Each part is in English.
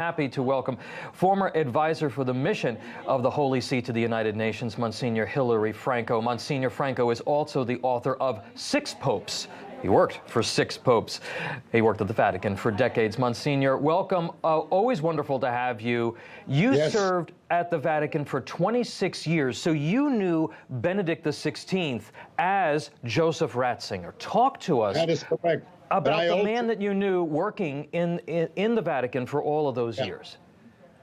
Happy to welcome former advisor for the mission of the Holy See to the United Nations, Monsignor Hilary Franco. Monsignor Franco is also the author of 6 Popes. He worked for 6 popes. He worked at the Vatican for decades. Monsignor, welcome. Always wonderful to have you. You served at the Vatican for 26 years, so you knew Benedict XVI as Joseph Ratzinger. Talk to us. That is correct. About the man that you knew working in the Vatican for all of those years.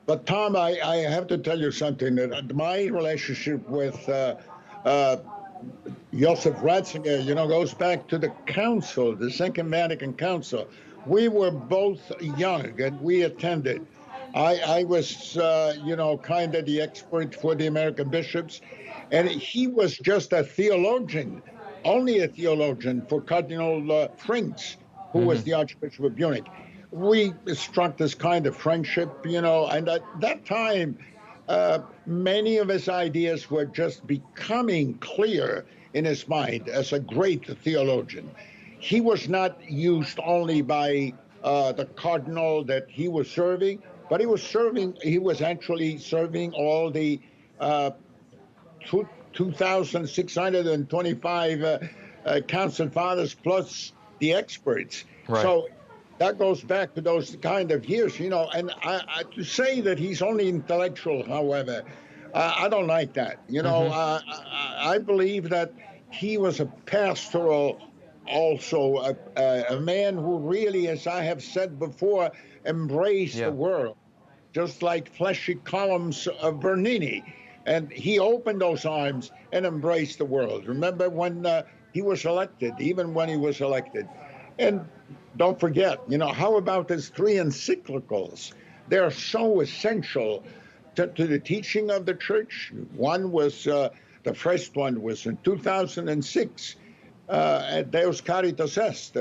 But Tom, I have to tell you something, that my relationship with Joseph Ratzinger, goes back to the council, the Second Vatican Council. We were both young and we attended. I was, kind of the expert for the American bishops, and he was just a theologian. Only a theologian for Cardinal Frings, who was the Archbishop of Munich. We struck this kind of friendship, and at that time, many of his ideas were just becoming clear in his mind as a great theologian. He was not used only by the cardinal that he was serving, but he was actually serving all the 2,625 council fathers plus the experts. Right. So that goes back to those kind of years, and to say that he's only intellectual, however, I don't like that. I believe that he was a pastoral, also a man who really, as I have said before, embraced the world, just like Fleshy Columns of Bernini. And he opened those arms and embraced the world. Remember when he was elected, even when he was elected. And don't forget, how about his 3 encyclicals? They're so essential to the teaching of the church. One was, the first one was in 2006, Deus Caritas Est,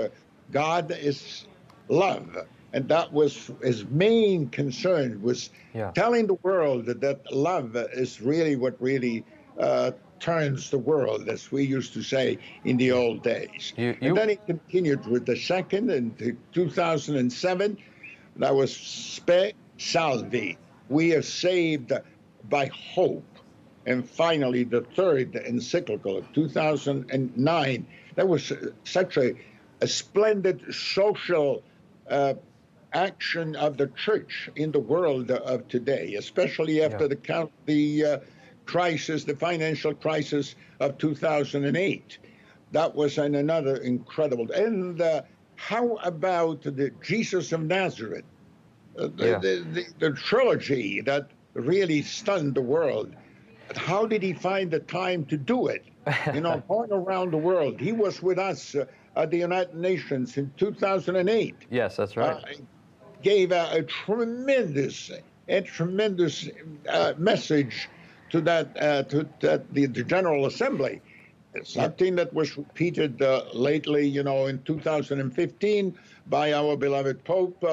God is love. And that was his main concern, was telling the world that love is really what really turns the world, as we used to say in the old days. And then he continued with the second in 2007. That was Spe Salvi. We are saved by hope. And finally, the third encyclical of 2009. That was such a splendid social action of the church in the world of today, especially after the crisis, the financial crisis of 2008. That was another incredible. And how about the Jesus of Nazareth, the trilogy that really stunned the world? How did he find the time to do it? Going around the world. He was with us at the United Nations in 2008. Yes, that's right. Gave a tremendous message to the General Assembly. Something that was repeated lately, in 2015 by our beloved Pope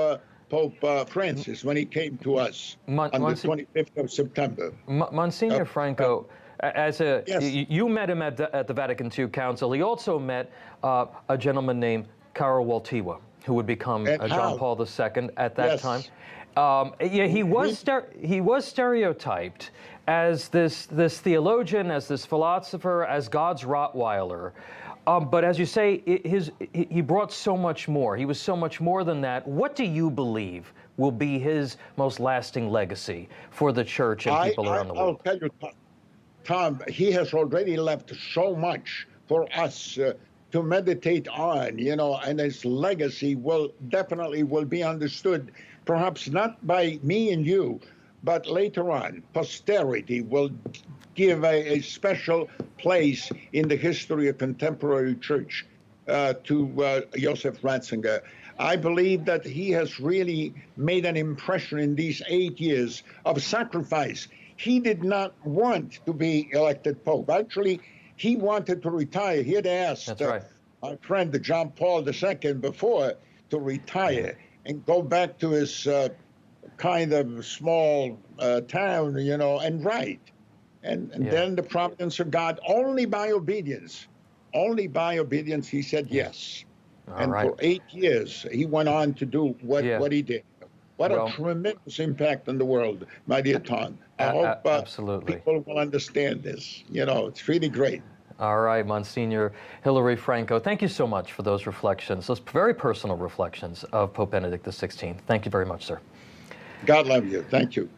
Francis, when he came to us on the 25th of September. Monsignor Franco, you met him at the Vatican II Council. He also met a gentleman named Karol Wojtyła, who would become John Paul II at that time. He was stereotyped as this theologian, as this philosopher, as God's Rottweiler. But as you say, he brought so much more. He was so much more than that. What do you believe will be his most lasting legacy for the church and people around the world? I'll tell you, Tom, he has already left so much for us to meditate on, and his legacy will definitely be understood, perhaps not by me and you, but later on, posterity will give a special place in the history of contemporary church to Joseph Ratzinger. I believe that he has really made an impression in these 8 years of sacrifice. He did not want to be elected Pope. Actually, he wanted to retire. He had asked our friend John Paul II before to retire and go back to his kind of small town, and write. And then the providence of God, only by obedience, he said yes. For 8 years, he went on to do what he did. What a tremendous impact on the world, my dear Tom. I hope absolutely. people will understand this. You know, it's really great. All right, Monsignor Hilary Franco, thank you so much for those reflections, those very personal reflections of Pope Benedict XVI. Thank you very much, sir. God love you. Thank you.